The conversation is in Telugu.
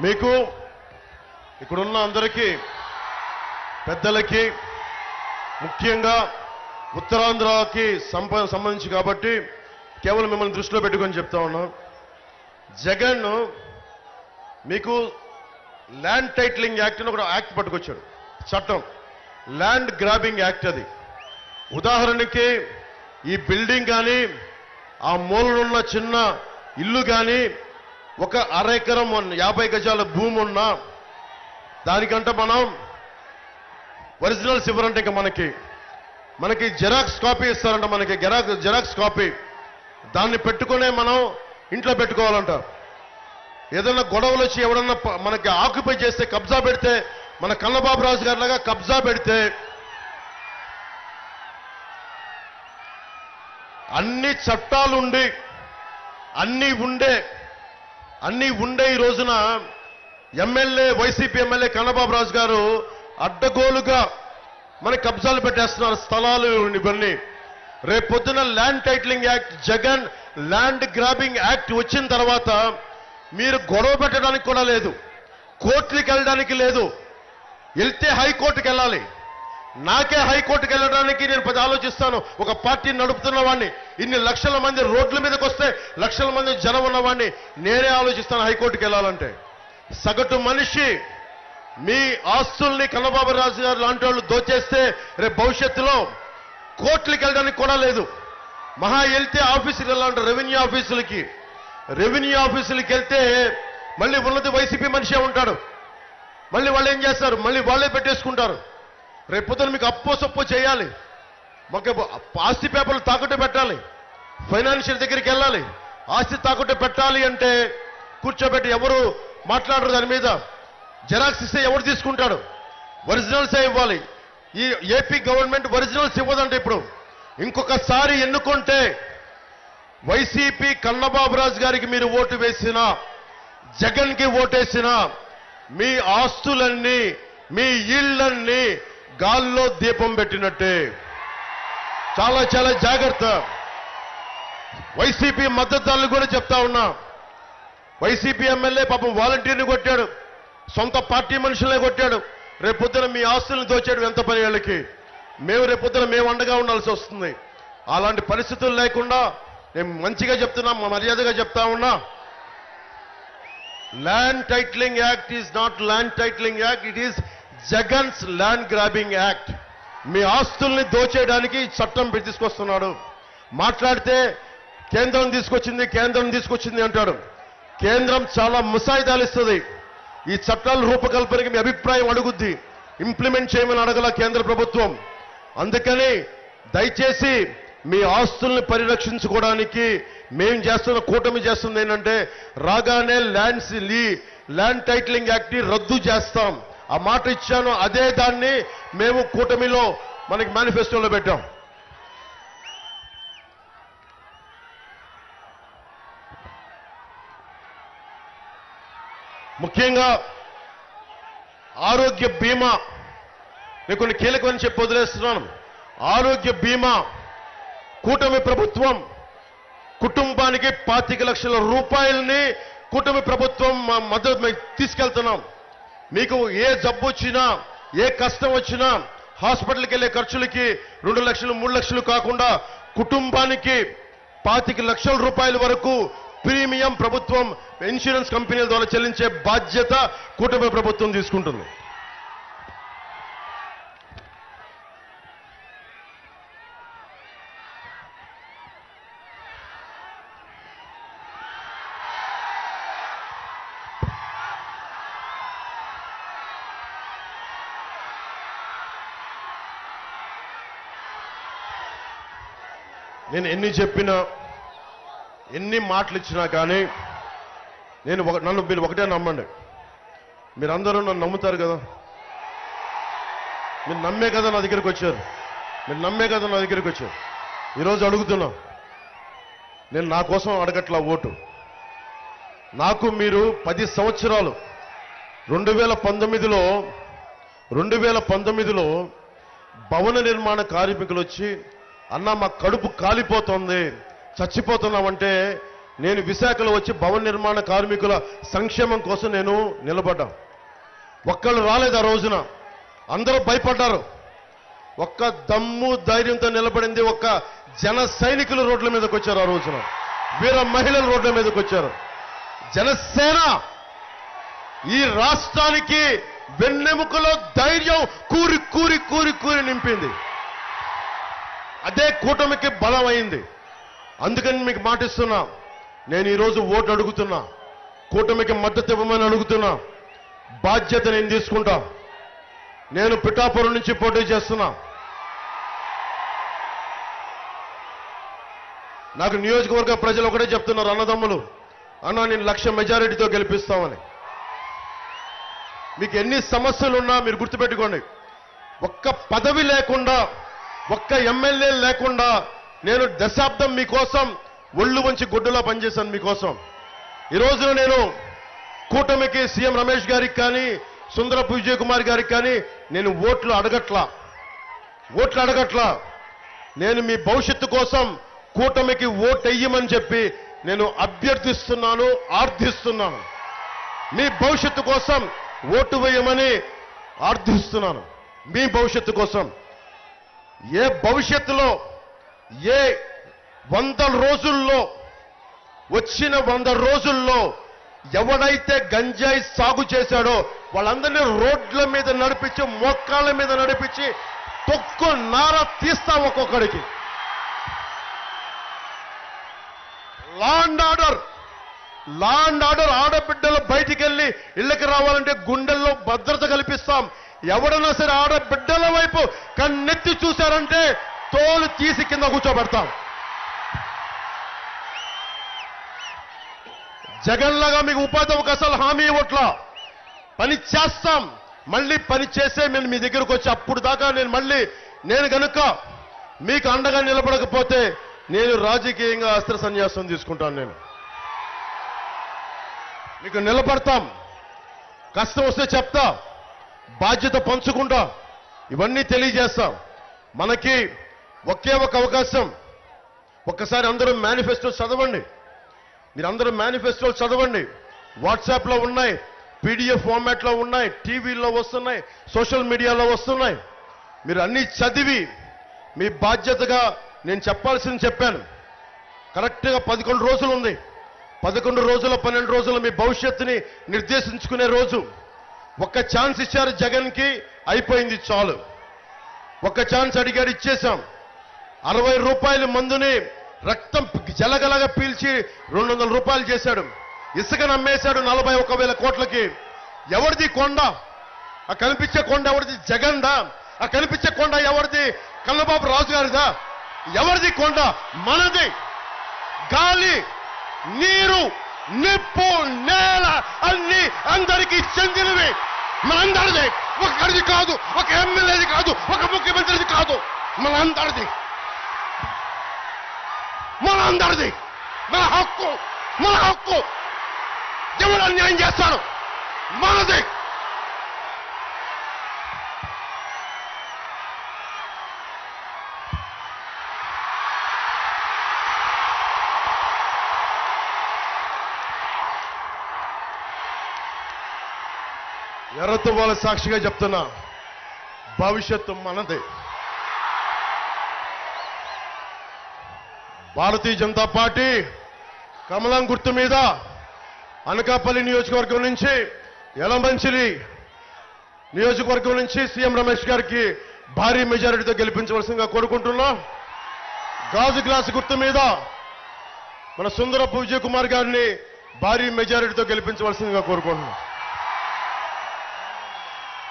మీకు ఇక్కడున్న అందరికీ పెద్దలకి ముఖ్యంగా ఉత్తరాంధ్రకి సంబంధించి కాబట్టి కేవలం మిమ్మల్ని దృష్టిలో పెట్టుకొని చెప్తా ఉన్నాం. జగన్ మీకు ల్యాండ్ టైటిలింగ్ యాక్ట్ అని ఒక యాక్ట్ పట్టుకొచ్చాడు, చట్టం, ల్యాండ్ గ్రాబింగ్ యాక్ట్. అది ఉదాహరణకి ఈ బిల్డింగ్ కానీ ఆ మూలనున్న చిన్న ఇల్లు కానీ ఒక అరెకరం 50 గజాల భూమి ఉన్నా దానికంటే మనం ఒరిజినల్స్ ఇవ్వరంటే ఇంకా మనకి జెరాక్స్ కాపీ ఇస్తారంట. మనకి జెరాక్స్ కాపీ దాన్ని పెట్టుకునే మనం ఇంట్లో పెట్టుకోవాలంట. ఏదైనా గొడవలు వచ్చి ఎవడన్నా మనకి ఆక్యుపై చేస్తే, కబ్జా పెడితే, మన కన్నబాబు రాజు గారిలాగా కబ్జా పెడితే అన్ని చట్టాలుండి అన్ని ఉండే ఈ రోజున వైసీపీ ఎమ్మెల్యే కన్నబాబు రాజు గారు అడ్డగోలుగా మనకి కబ్జాలు పెట్టేస్తున్నారు, స్థలాలు ఇవన్నీ. రేపొద్దున land titling act, Jagan land grabbing act వచ్చిన తర్వాత మీరు గొడవ పెట్టడానికి కూడా లేదు, కోర్టులకు వెళ్ళడానికి లేదు. వెళ్తే హైకోర్టుకి వెళ్ళాలి. నాకే హైకోర్టుకి వెళ్ళడానికి నేను ఆలోచిస్తాను. ఒక పార్టీని నడుపుతున్న వాడిని, ఇన్ని లక్షల మంది రోడ్ల మీదకి వస్తే లక్షల మంది జనం ఉన్నవాడిని నేనే ఆలోచిస్తాను హైకోర్టుకి వెళ్ళాలంటే. సగటు మనిషి మీ ఆస్తుల్ని కన్నబాబు రాజు గారు లాంటి వాళ్ళు దోచేస్తే రేపు భవిష్యత్తులో కోర్టులకు వెళ్ళడానికి కూడా లేదు. మహా వెళ్తే ఆఫీసులు వెళ్ళాలంటే రెవెన్యూ ఆఫీసులకి వెళ్తే మళ్ళీ ఉన్నది వైసీపీ మనిషే ఉంటాడు. మళ్ళీ వాళ్ళు ఏం చేస్తారు, మళ్ళీ వాళ్ళే పెట్టేసుకుంటారు. రేపొద్దున మీకు అప్పో సొప్పో చేయాలి, మాకు ఆస్తి పేపర్లు తాకట్టు పెట్టాలి, ఫైనాన్షియల్ దగ్గరికి వెళ్ళాలి, ఆస్తి తాకట్టు పెట్టాలి అంటే కూర్చోబెట్టి ఎవరు మాట్లాడరు. దాని మీద జెరాక్స్ ఇస్తే ఎవరు తీసుకుంటాడు? ఒరిజినల్సే ఇవ్వాలి. ఈ ఏపీ గవర్నమెంట్ ఒరిజినల్స్ ఇవ్వదంటే ఇప్పుడు ఇంకొకసారి ఎన్నుకుంటే వైసీపీ కన్నబాబు రాజు గారికి మీరు ఓటు వేసినా, జగన్కి ఓటేసినా మీ ఆస్తులన్నీ, మీ ఇళ్లన్నీ గాల్లో దీపం పెట్టినట్టే. చాలా చాలా జాగ్రత్త. వైసీపీ మద్దతుదారులు కూడా చెప్తా ఉన్నా, వైసీపీ ఎమ్మెల్యే పాపం వాలంటీర్ని కొట్టాడు, సొంత పార్టీ మనుషులనే కొట్టాడు. రేపొద్దున మీ ఆస్తులను దోచాడు ఎంత పని వాళ్ళకి. రేపొద్దున మేము అండగా ఉండాల్సి వస్తుంది. అలాంటి పరిస్థితులు లేకుండా నేను మంచిగా చెప్తున్నా, మర్యాదగా చెప్తా ఉన్నా, land titling act is not land titling act, it is Jagan's land grabbing act. మీ ఆస్తుల్ని దోచేయడానికి చట్టం తీసుకొస్తున్నాడు. మాట్లాడితే కేంద్రం తీసుకొచ్చింది అంటాడు. కేంద్రం చాలా ముసాయిదాలు ఇస్తుంది. ఈ చట్టాల రూపకల్పనకి మీ అభిప్రాయం అడుగుద్ది, ఇంప్లిమెంట్ చేయమని అడగల కేంద్ర ప్రభుత్వం. అందుకని దయచేసి మీ ఆస్తుల్ని పరిరక్షించుకోవడానికి మేము చేస్తున్న, కూటమి చేస్తుంది ఏంటంటే రాగానే ల్యాండ్ టైటిలింగ్ యాక్ట్ ని రద్దు చేస్తాం. ఆ మాట ఇచ్చాను, అదే దాన్ని మేము కూటమిలో మనకి మేనిఫెస్టోలో పెట్టాం. ముఖ్యంగా ఆరోగ్య బీమా, నేను కొన్ని కీలకమని చెప్పి వదిలేస్తున్నాను. ఆరోగ్య బీమా కూటమి ప్రభుత్వం కుటుంబానికి 25 లక్షల రూపాయలని కూటమి ప్రభుత్వం మద్దతు తీసుకెళ్తున్నాం. మీకు ఏ జబ్బు వచ్చినా, ఏ కష్టం వచ్చినా హాస్పిటల్కి వెళ్ళే ఖర్చులకి 2 లక్షలు 3 లక్షలు కాకుండా కుటుంబానికి 25 లక్షల రూపాయల వరకు ప్రీమియం ప్రభుత్వం ఇన్సూరెన్స్ కంపెనీల ద్వారా చెల్లించే బాధ్యత కూటమి ప్రభుత్వం తీసుకుంటుంది. నేను ఎన్ని చెప్పినా, ఎన్ని మాటలు ఇచ్చినా కానీ మీరు ఒకటే నమ్మండి. మీరందరూ నన్ను నమ్ముతారు కదా, మీరు నమ్మే కదా నా దగ్గరికి వచ్చారు. ఈరోజు అడుగుతున్నా, నేను నా కోసం అడగట్లా ఓటు. నాకు మీరు 10 సంవత్సరాలు 2019లో భవన నిర్మాణ కార్మికులు వచ్చి, అన్నా మా కడుపు కాలిపోతుంది, చచ్చిపోతున్నామంటే నేను విశాఖలో వచ్చి భవన నిర్మాణ కార్మికుల సంక్షేమం కోసం నేను నిలబడ్డా. ఒక్కళ్ళు రాలేదు ఆ రోజున, అందరూ భయపడ్డారు. ఒక్క దమ్ము ధైర్యంతో నిలబడింది ఒక్క జన సైనికులు రోడ్ల మీదకి వచ్చారు. ఆ రోజున వీర మహిళలు రోడ్ల మీదకి వచ్చారు. జనసేన ఈ రాష్ట్రానికి వెన్నెముకలో ధైర్యం కూరి కూరి కూరి కూరి నింపింది. అదే కూటమికి బలం అయింది. అందుకని మీకు మాటిస్తున్నా, నేను ఈరోజు ఓటు అడుగుతున్నా, కూటమికి మద్దతు ఇవ్వమని అడుగుతున్నా. బాధ్యత నేను తీసుకుంటా. నేను పిఠాపురం నుంచి పోటీ చేస్తున్నా. నాకు నియోజకవర్గ ప్రజలు ఒకటే చెప్తున్నారు, అన్నదమ్ములు, అన్నా నేను 1,00,000 మెజారిటీతో గెలిపిస్తామని. మీకు ఎన్ని సమస్యలున్నా మీరు గుర్తుపెట్టుకోండి, ఒక్క పదవి లేకుండా, ఒక్క ఎమ్మెల్యే లేకుండా నేను దశాబ్దం మీకోసం ఒళ్ళు వంచి గుడ్డులా పనిచేశాను మీకోసం. ఈ రోజున నేను కూటమికి సీఎం రమేష్ గారికి కానీ సుందరపు విజయ్ కుమార్ గారికి కానీ నేను ఓట్లు అడగట్లా. నేను మీ భవిష్యత్తు కోసం కూటమికి ఓటు వెయ్యమని చెప్పి నేను అభ్యర్థిస్తున్నాను, ఆర్థిస్తున్నాను. మీ భవిష్యత్తు కోసం ఓటు వేయమని ఆర్థిస్తున్నాను. మీ భవిష్యత్తు కోసం. ఏ భవిష్యత్తులో ఏ 100 రోజుల్లో వచ్చిన 100 రోజుల్లో ఎవడైతే గంజాయి సాగు చేశాడో వాళ్ళందరినీ రోడ్ల మీద నడిపించి, మోకాళ్ళ మీద నడిపించి తొక్కు నార తీస్తాం ఒక్కొక్కడికి. లా అండ్ ఆర్డర్ ఆడబిడ్డలు బయటికి వెళ్ళి ఇళ్ళకి రావాలంటే గుండెల్లో భద్రత కల్పిస్తాం. ఎవడన్నా సరే ఆడబిడ్డల వైపు కన్నెత్తి చూశారంటే తోలు తీసి కింద కూర్చోబెడతాం. జగన్లాగా మీకు ఉపాధి అవకాశాలు హామీ ఇవ్వట్లా. పని చేస్తాం. మళ్ళీ పని చేసే నేను మీ దగ్గరకు వచ్చి అప్పుడు దాకా నేను గనుక మీకు అండగా నిలబడకపోతే నేను రాజకీయంగా అస్త్ర సన్యాసం తీసుకుంటాను. నేను మీకు నిలబడతాం. కష్టం వస్తే చెప్తా, బాధ్యత పంచుకుంటా, ఇవన్నీ తెలియజేస్తాం. మనకి ఒకే ఒక అవకాశం. ఒక్కసారి అందరూ మేనిఫెస్టో చదవండి. మీరందరూ మేనిఫెస్టోలు చదవండి. వాట్సాప్లో ఉన్నాయి, పీడిఎఫ్ ఫార్మాట్లో ఉన్నాయి, టీవీలో వస్తున్నాయి, సోషల్ మీడియాలో వస్తున్నాయి. మీరు అన్నీ చదివి మీ బాధ్యతగా నేను చెప్పాల్సింది చెప్పాను. కరెక్ట్గా 11 రోజులు ఉంది. 11 రోజుల 12 రోజులు మీ భవిష్యత్తుని నిర్దేశించుకునే రోజు. ఒక్క ఛాన్స్ ఇచ్చారు జగన్కి, అయిపోయింది చాలు. ఒక్క ఛాన్స్ అడిగాడు, ఇచ్చేశాం. 60 రూపాయల మందుని రక్తం జలగలగా పీల్చి 200 రూపాయలు చేశాడు. ఇసుక నమ్మేశాడు 41,000 కోట్లకి. ఎవరిది కొండ? ఆ కనిపించే కొండ ఎవరిది? జగన్దా? ఆ కనిపించే కొండ ఎవరిది? కన్నబాబు రాజు గారిదా? ఎవరిది కొండ? మనది. గాలి, నీరు, నిప్పు, నేల అన్ని అందరికీ చెందినవి. మనందరిది. ఒకరిది కాదు, ఒక ఎమ్మెల్యేది కాదు, ఒక ముఖ్యమంత్రిది కాదు, మనందరిది. మన హక్కు. ఎవరు అన్యాయం చేస్తాడు? మనది. ఎర్రతో వాళ్ళ సాక్షిగా చెప్తున్నా, భవిష్యత్తు మనదే. భారతీయ జనతా పార్టీ కమలం గుర్తు మీద అనకాపల్లి నియోజకవర్గం నుంచి, యలమంచిలి నియోజకవర్గం నుంచి సీఎం రమేష్ గారికి భారీ మెజారిటీతో గెలిపించవలసిందిగా కోరుకుంటున్నా. గాజు గ్లాసు గుర్తు మీద మన సుందరపు విజయ్ కుమార్ గారిని భారీ మెజారిటీతో గెలిపించవలసిందిగా కోరుకుంటున్నాం.